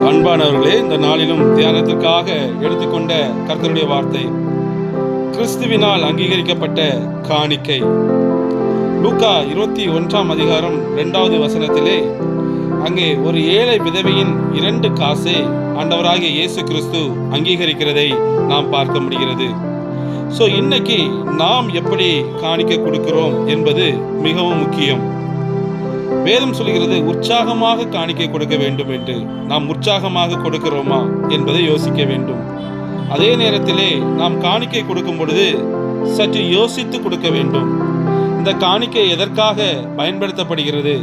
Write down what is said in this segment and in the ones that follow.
அன்பானவர்களே, இந்த நாளிலும் தியானத்திற்காக எடுத்துக்கொண்ட கர்த்தருடைய வார்த்தை கிறிஸ்துவினால் அங்கீகரிக்கப்பட்ட காணிக்கை. லூக்கா 21 அதிகாரம் 2வது வசனத்திலே அங்கே ஒரு ஏழை விதவையின் 2 காசை ஆண்டவராகிய இயேசு கிறிஸ்து அங்கீகரிக்கிறதை நாம் பார்க்க முடிகிறது. இன்னைக்கு நாம் எப்படி காணிக்கை கொடுக்கிறோம் என்பது மிகவும் முக்கியம். வேதம் சொல்கிறது உற்சாகமாக காணிக்கை கொடுக்க வேண்டும் என்று. நாம் உற்சாகமாக கொடுக்கிறோமா என்பதை யோசிக்க வேண்டும். அதே நேரத்திலே நாம் காணிக்கை கொடுக்கும் பொழுது சற்று யோசித்து கொடுக்க வேண்டும். இந்த காணிக்கை எதற்காக பயன்படுத்தப்படுகிறது?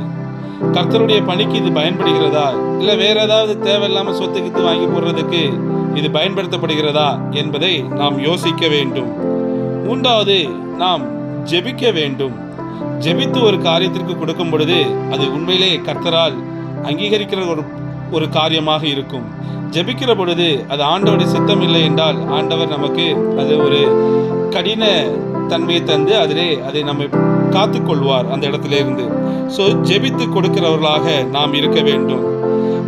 கர்த்தருடைய பணிக்கு இது பயன்படுகிறதா, இல்லை வேற ஏதாவது தேவையில்லாம சொத்துக்கிட்டு வாங்கி போடுறதுக்கு இது பயன்படுத்தப்படுகிறதா என்பதை நாம் யோசிக்க வேண்டும். 3வது, நாம் ஜெபிக்க வேண்டும். ஜெபித்து ஒரு காரியத்திற்கு கொடுக்கும் பொழுது அது உண்மையிலே கர்த்தரால் அங்கீகரிக்கிற ஒரு காரியமாக இருக்கும். ஜெபிக்கிற பொழுது அது ஆண்டவருடைய சித்தம் இல்லை என்றால் ஆண்டவர் நமக்கு அது ஒரு கடின தன்மையை தந்து அதை நம்ம காத்துக்கொள்வார் அந்த இடத்துல இருந்து. ஜெபித்து கொடுக்கிறவர்களாக நாம் இருக்க வேண்டும்.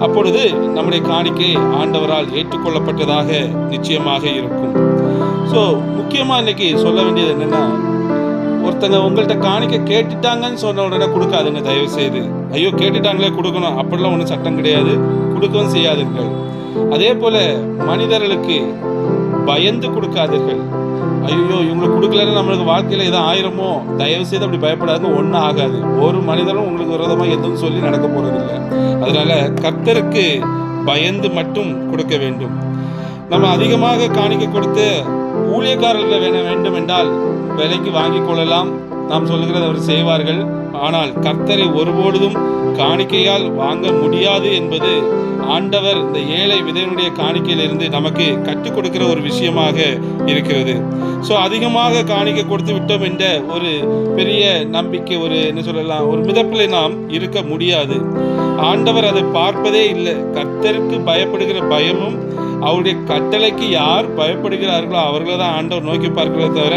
அப்பொழுது நம்முடைய காணிக்கை ஆண்டவரால் ஏற்றுக்கொள்ளப்பட்டதாக நிச்சயமாக இருக்கும். முக்கியமா இன்னைக்கு சொல்ல வேண்டியது என்னன்னா, ஒருத்தங்க உங்கள்கிட்ட காணிக்க கேட்டுட்டாங்கன்னு சொன்ன உடனே கொடுக்காதுங்க. தயவு செய்து, ஐயோ கேட்டுட்டாங்களே கொடுக்கணும் அப்படிலாம் ஒன்றும் சட்டம் கிடையாது, கொடுக்கவும் செய்யாதீர்கள். அதே போல மனிதர்களுக்கு பயந்து கொடுக்காதீர்கள். ஐயோ இவங்களுக்கு கொடுக்கலன்னு நம்மளுக்கு வாழ்க்கையில எதாவது ஆயிரமோ, தயவு செய்து அப்படி பயப்படாதுங்க. ஒன்றும் ஆகாது. ஒரு மனிதனும் உங்களுக்கு விரோதமாக எதுவும் சொல்லி நடக்க போறதில்லை. அதனால கர்த்தருக்கு பயந்து மட்டும் கொடுக்க வேண்டும். நம்ம அதிகமாக காணிக்க கொடுத்து ஊழியக்காரர்கள் வேண்டும் என்றால் விலைக்கு வாங்கி கொள்ளலாம். நாம் சொல்லுகிறது அவர் செய்வார்கள். ஆனால் கர்த்தரை ஒருபொழுதும் காணிக்கையால் வாங்க முடியாது என்பது ஆண்டவர் இந்த ஏழை விதவனுடைய காணிக்கையிலிருந்து நமக்கு கற்றுக் கொடுக்கிற ஒரு விஷயமாக இருக்கிறது. அதிகமாக காணிக்கை கொடுத்து விட்டோம் என்ற ஒரு பெரிய நம்பிக்கை, ஒரு என்ன சொல்லலாம், ஒரு மிதப்பில் நாம் இருக்க முடியாது. ஆண்டவர் அதை பார்ப்பதே இல்லை. கர்த்தருக்கு பயப்படுகிற பயமும் அவருடைய கட்டளைக்கு யார் பயப்படுகிறார்களோ அவர்களை தான் ஆண்டவர் நோக்கி பார்க்கிறத தவிர,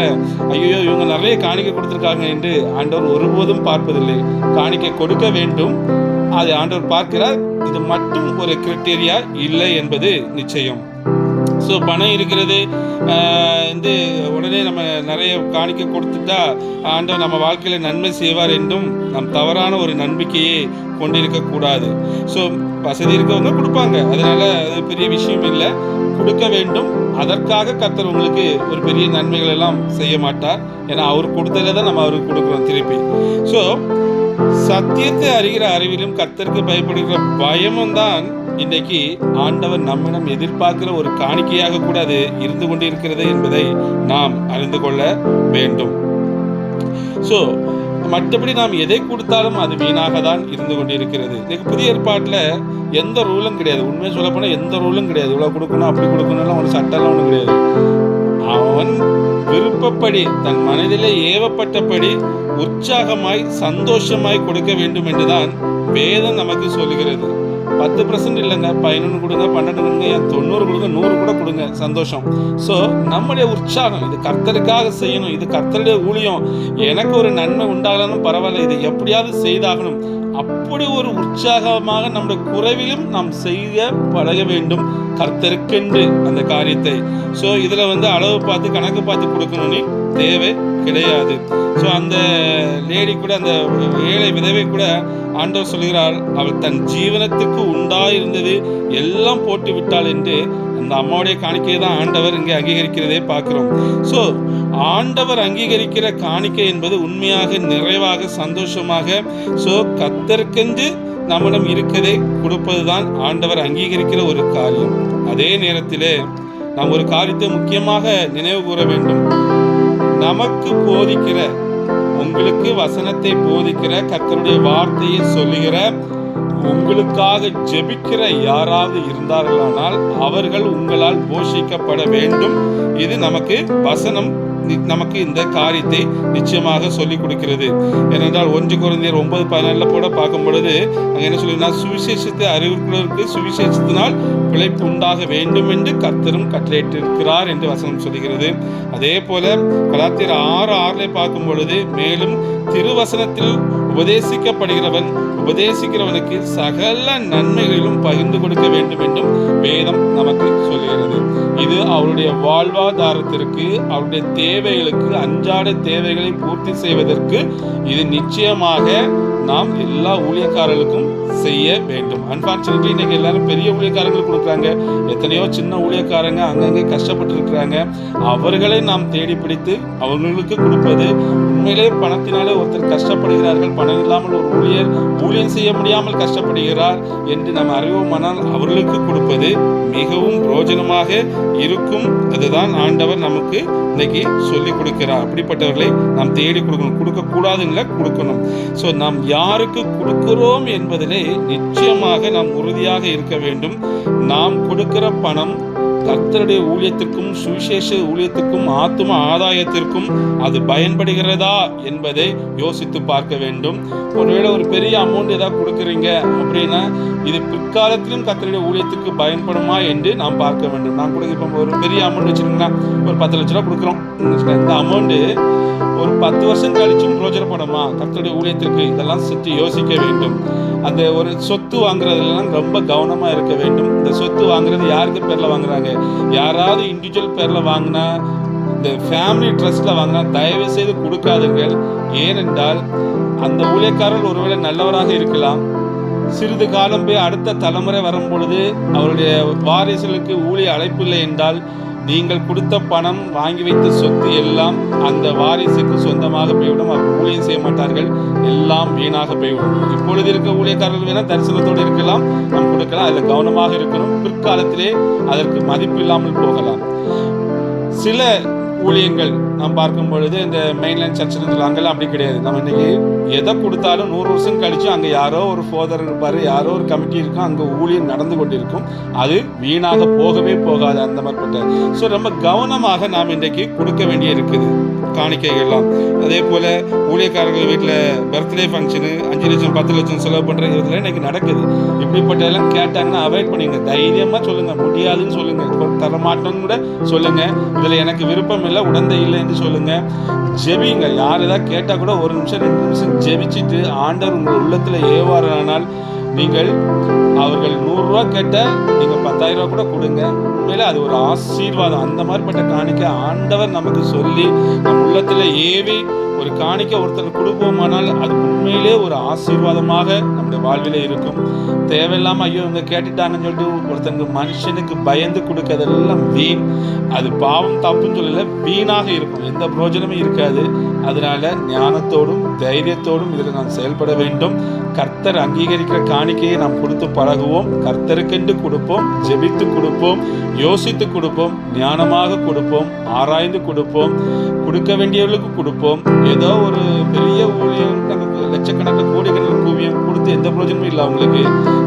ஐயோ இவங்க நிறைய காணிக்கை கொடுத்துருக்காங்க என்று ஆண்டவர் ஒருபோதும் பார்ப்பதில்லை. காணிக்கை கொடுக்க வேண்டும், அதை ஆண்டவர் பார்க்கிறார். இது மட்டும் ஒரு கிரைட்டீரியா இல்லை என்பது நிச்சயம். பணம் இருக்கிறது உடனே நம்ம நிறைய காணிக்கை கொடுத்துட்டா ஆண்டவர் நம்ம வாழ்க்கையில நன்மை செய்வார் என்றும் நம் தவறான ஒரு நம்பிக்கையை கொண்டிருக்க கூடாது. வசதி இருக்கவங்க கொடுப்பாங்க, அதனால அது பெரிய விஷயம் இல்லை. கொடுக்க வேண்டும். அதற்காக கர்த்தர் உங்களுக்கு ஒரு பெரிய நன்மைகள் எல்லாம் செய்ய மாட்டார். ஏன்னா அவர் கொடுத்ததை தான் நம்ம அவருக்கு கொடுக்குறோம் திருப்பி. சத்தியத்தை அறிகிற அறிவிலும் கர்த்தருக்கு பயப்படுகிற பயமும் தான் இன்றைக்கு ஆண்டவர் நம்மிடம் எதிர்பார்க்கிற ஒரு காணிக்கையாக கூட அது இருந்து கொண்டு இருக்கிறது என்பதை நாம் அறிந்து கொள்ள வேண்டும். மற்றபடி நாம் எதை கொடுத்தாலும் அது வீணாக தான் இருந்து கொண்டு இருக்கிறது. இன்னைக்கு புதிய ஏற்பாட்டில் எந்த ரூலும் கிடையாது. உண்மையை சொல்ல போனால் எந்த ரூலும் கிடையாது. இவ்வளோ கொடுக்கணும் அப்படி கொடுக்கணும்லாம் ஒரு சட்டம்லாம் ஒன்றும் கிடையாது. அவன் விருப்பப்படி தன் மனதிலே ஏவப்பட்டபடி உற்சாகமாய் சந்தோஷமாய் கொடுக்க வேண்டும் என்றுதான் வேதம் நமக்கு சொல்லுகிறது. 10% இல்லைங்க, 11 கொடுங்க, 12 கொடுங்க, 90 கொடுங்க, 100 கூட கொடுங்க, சந்தோஷம். நம்முடைய உற்சாகம், இது கர்த்தருக்காக செய்யணும், இது கர்த்தருடைய ஊழியம், எனக்கு ஒரு நன்மை உண்டாகணும் பரவாயில்ல, இதை எப்படியாவது செய்தாகணும், அப்படி ஒரு உற்சாகமாக நம்முடைய குறைவிலும் நாம் செய்ய பழக வேண்டும் கர்த்தருக்கென்று அந்த காரியத்தை. இதுல அளவு பார்த்து கணக்கு பார்த்து கொடுக்கணும்னு தேவை கிடையாது. அந்த லேடி கூட, அந்த ஏழை விதவை கூட ஆண்டவர் சொல்கிறார், அவள் தன் ஜீவனத்துக்கு உண்டாயிருந்தது எல்லாம் போட்டு விட்டாள் என்று அந்த அம்மாவுடைய காணிக்கையை தான் ஆண்டவர் இங்கே அங்கீகரிக்கிறதே பார்க்கிறோம். ஆண்டவர் அங்கீகரிக்கிற காணிக்கை என்பது உண்மையாக நிறைவாக சந்தோஷமாக கர்த்தருக்கென்று நம்மிடம் இருக்கதை கொடுப்பதுதான் ஆண்டவர் அங்கீகரிக்கிற ஒரு காரியம். அதே நேரத்திலே நாம் ஒரு காரியத்தை முக்கியமாக நினைவு கூற வேண்டும். நமக்கு போதிக்கிற, உங்களுக்கு வசனத்தை போதிக்கிற, கர்த்தருடைய வார்த்தையை சொல்லுகிற, உங்களுக்காக ஜெபிக்கிற யாராவது இருந்தார்களானால் அவர்கள் உங்களால் போஷிக்கப்பட வேண்டும். இது நமக்கு வசனம் நமக்கு இந்த காரியத்தை நிச்சயமாக சொல்லிக் கொடுக்கிறது. ஏனென்றால் 1 கொரிந்தியர் 9:14 கூட பார்க்கும் பொழுது அங்கே என்ன சொல்லுன்னா, சுவிசேஷத்தை அறிவிக்கிறவருக்கு சுவிசேஷத்தினால் பிழைப்பு உண்டாக வேண்டும் என்று கர்த்தரும் கட்டளையிட்டிருக்கிறார் என்று வசனம் சொல்லுகிறது. அதே போல கலாத்தியர் 6:6 பார்க்கும் பொழுது, மேலும் திருவசனத்தில் உபதேசிக்கிறவனுக்கு சகல நன்மைகளிலும் பகிர்ந்து கொடுக்க வேண்டும் என்றும் வேதம் நமக்கு சொல்கிறது. இது அவருடைய வாழ்வாதாரத்திற்கு, அவருடைய தேவைகளுக்கு, அன்றாட தேவைகளை பூர்த்தி செய்வதற்கு இது நிச்சயமாக நாம் எல்லா ஊழியக்காரர்களுக்கும் செய்ய வேண்டும். அன்பார்ச்சுனேட்லி இன்னைக்கு எல்லாரும் பெரிய ஊழியக்காரங்களுக்கு கொடுக்குறாங்க. எத்தனையோ சின்ன ஊழியக்காரங்க அங்கங்கே கஷ்டப்பட்டு இருக்கிறாங்க. அவர்களை நாம் தேடி பிடித்து அவர்களுக்கு கொடுப்பது, உண்மையிலே பணத்தினாலே ஒருத்தர் கஷ்டப்படுகிறார்கள், பணம் இல்லாமல் ஒரு ஊழியம் செய்ய முடியாமல் கஷ்டப்படுகிறார் என்று நாம் அறிவோமானால் அவர்களுக்கு கொடுப்பது மிகவும் பிரயோஜனமாக இருக்கும். அதுதான் ஆண்டவர் நமக்கு இன்னைக்கு சொல்லி கொடுக்கிறார். அப்படிப்பட்டவர்களை நாம் தேடி கொடுக்கணும், கொடுக்கக்கூடாதுங்கள கொடுக்கணும். ஸோ நாம் யாருக்கு கொடுக்கிறோம் என்பதிலே நிச்சயமாக நாம் உறுதியாக இருக்க வேண்டும். நாம் கொடுக்கிற பணம் கர்த்தருடைய ஊழியத்திற்கும், சுவிசேஷ ஊழியத்திற்கும், ஆத்தும ஆதாயத்திற்கும் அது பயன்படுகிறதா என்பதை யோசித்து பார்க்க வேண்டும். ஒருவேளை ஒரு பெரிய அமௌண்ட் ஏதாவது கொடுக்குறீங்க அப்படின்னா இது பிற்காலத்திலும் கர்த்தருடைய ஊழியத்துக்கு பயன்படுமா என்று நாம் பார்க்க வேண்டும். நான் கூட இப்போ ஒரு பெரிய அமௌண்ட் வச்சுருக்கீங்கன்னா ஒரு 10 லட்ச ரூபா கொடுக்குறோம். இந்த அமௌண்ட்டு ஒரு 10 வருஷம் கழிச்சும் பிரயோஜனப்படுமா கர்த்தருடைய ஊழியத்திற்கு? இதெல்லாம் சுற்றி யோசிக்க வேண்டும். அந்த ஒரு சொத்து வாங்குறதுலாம் ரொம்ப கவனமாக இருக்க வேண்டும். இந்த சொத்து வாங்குறது யாருக்கு பேரில் வாங்குறாங்க? யாராவது இண்டிவிஜுவல் பேரில் வாங்கினா, இந்த ஃபேமிலி ட்ரஸ்ட்டில் வாங்கினா தயவு செய்து கொடுக்காதீர்கள். ஏனென்றால் அந்த ஊழியக்காரர் ஒருவேளை நல்லவராக இருக்கலாம். சிறிது காலம் போய் அடுத்த தலைமுறை வரும் பொழுது அவருடைய வாரிசுகளுக்கு ஊழிய அழைப்பு இல்லை என்றால் நீங்கள் கொடுத்த பணம், வாங்கி வைத்த சொத்து எல்லாம் அந்த வாரிசுக்கு சொந்தமாக போய்விடும். அவர் ஊழியம் செய்ய மாட்டார்கள், எல்லாம் வீணாக போய்விடும். இப்பொழுது இருக்க ஊழியக்காரர்கள் வேணால் தரிசனத்தோடு இருக்கலாம், நாம் கொடுக்கலாம். அதில் கவனமாக இருக்கணும். பிற்காலத்திலே அதற்கு மதிப்பு இல்லாமல் போகலாம். சில ஊழியங்கள் நாம் பார்க்கும் பொழுது இந்த மெயின்லைன் சர்ச்சில் அங்கெல்லாம் அப்படி கிடையாது. நம்ம இன்னைக்கு எதை கொடுத்தாலும் 100 வருஷம் கழிச்சு அங்கே யாரோ ஒரு ஃபாதர் இருப்பார், யாரோ ஒரு கமிட்டி இருக்கும், அங்கே ஊழியம் நடந்து கொண்டிருக்கும். அது வீணாக போகவே போகாது அந்த மாதிரிப்பட்ட. ஸோ ரொம்ப கவனமாக நாம் இன்றைக்கு கொடுக்க வேண்டிய இருக்குது காணிக்கைகள்லாம். அதே போல் ஊழியக்காரர்கள் வீட்டில் பர்த்டே ஃபங்க்ஷனு 5 லட்சம் 10 லட்சம் செலவு பண்ணுற இதெல்லாம் இன்றைக்கி நடக்குது. இப்படிப்பட்ட எல்லாம் கேட்டாங்கன்னா அவாய்ட் பண்ணிங்க. தைரியமாக சொல்லுங்கள், முடியாதுன்னு சொல்லுங்கள், தரமாட்டோன்னு கூட சொல்லுங்கள். இதில் எனக்கு விருப்பம் இல்லை, உடந்தை இல்லை என்று சொல்லுங்கள். ஜெபிங்க. யார் ஏதாவது கேட்டால் கூட 1 நிமிஷம் 2 நிமிஷம் ஜெபிச்சுட்டு ஆண்டவர் உங்கள் உள்ளத்தில் ஏவாரானால் நீங்கள் அவர்கள் 100 ரூபா கேட்டால் நீங்கள் 10,000 ரூபா கூட கொடுங்க. உண்மையிலே அது ஒரு ஆசீர்வாதம். அந்த மாதிரிப்பட்ட காணிக்கை ஆண்டவர் நமக்கு சொல்லி நம் உள்ளத்தில் ஏவி ஒரு காணிக்கை ஒருத்தர் கொடுப்போமானால் அது உண்மையிலே ஒரு ஆசீர்வாதமாக நம்முடைய வாழ்விலே இருக்கும். தேவையில்லாமல் ஐயோ இவங்க கேட்டுட்டாங்கன்னு சொல்லிட்டு ஒருத்தங்க மனுஷனுக்கு பயந்து கொடுக்கறதெல்லாம் வீண். அது பாவம் தப்புன்னு சொல்லல, வீணாக இருக்கும், எந்த பிரயோஜனமும் இருக்காது. அதனால ஞானத்தோடும் தைரியத்தோடும் இதில் நாம் செயல்பட வேண்டும். கர்த்தர் அங்கீகரிக்கிற காணிக்கையை நாம் கொடுத்து பழகுவோம். கர்த்தருக்கென்று கொடுப்போம், ஜெபித்து கொடுப்போம், யோசித்து கொடுப்போம், ஞானமாக கொடுப்போம், ஆராய்ந்து கொடுப்போம், கொடுக்க வேண்டியவர்களுக்கு கொடுப்போம். ஏதோ ஒரு பெரிய ஊழியர் லட்சக்கணக்கில் கோடிக்கணக்கில் கூவியம் கொடுத்து எந்த பிரயோஜனமும் இல்லை அவங்களுக்கு.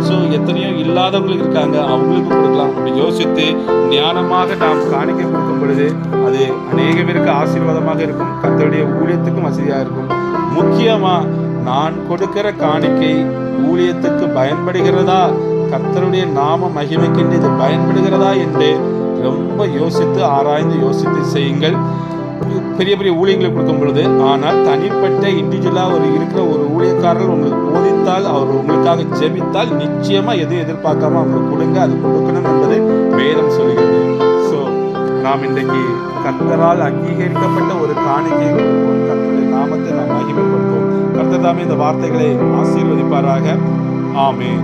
ஸோ எத்தனையோ இல்லாதவங்களுக்கு இருக்காங்க, அவங்களுக்கு கொடுக்கலாம். அப்படி யோசித்து ஞானமாக நாம் காணிக்கை கொடுக்கும் பொழுது அது அநேக பேருக்கு ஆசீர்வாதமாக இருக்கும், கர்த்தருடைய ஊழியத்துக்கும் வசதியாக இருக்கும். முக்கியமாக நான் கொடுக்கிற காணிக்கை ஊழியத்துக்கு பயன்படுகிறதா, கர்த்தருடைய நாம மகிமைக்கென்று இது பயன்படுகிறதா என்று ரொம்ப யோசித்து ஆராய்ந்து யோசித்து செய்யுங்கள். பெரிய பெரிய ஊழியங்களை கொடுக்கும் பொழுது. ஆனால் தனிப்பட்ட இண்டிவிஜுவலாக இருக்கிற ஒரு ஊழியக்காரர்கள் உங்களுக்கு போதித்தால், அவர் உங்களுக்காக ஜெபித்தால் நிச்சயமாக எதுவும் எதிர்பார்க்காம அவங்களுக்கு கொடுங்க. அது கொடுக்கணும் என்பதை வேதம் சொல்கிறது. ஸோ நாம் இன்றைக்கு கர்த்தரால் அங்கீகரிக்கப்பட்ட ஒரு காணிக்கை கொடுப்போம். கர்த்தருடைய நாமத்தை நாம் மகிமைப்படுத்துவோம். கர்த்தர் தாமே இந்த வார்த்தைகளை ஆசீர்வதிப்பாராக. ஆமென்.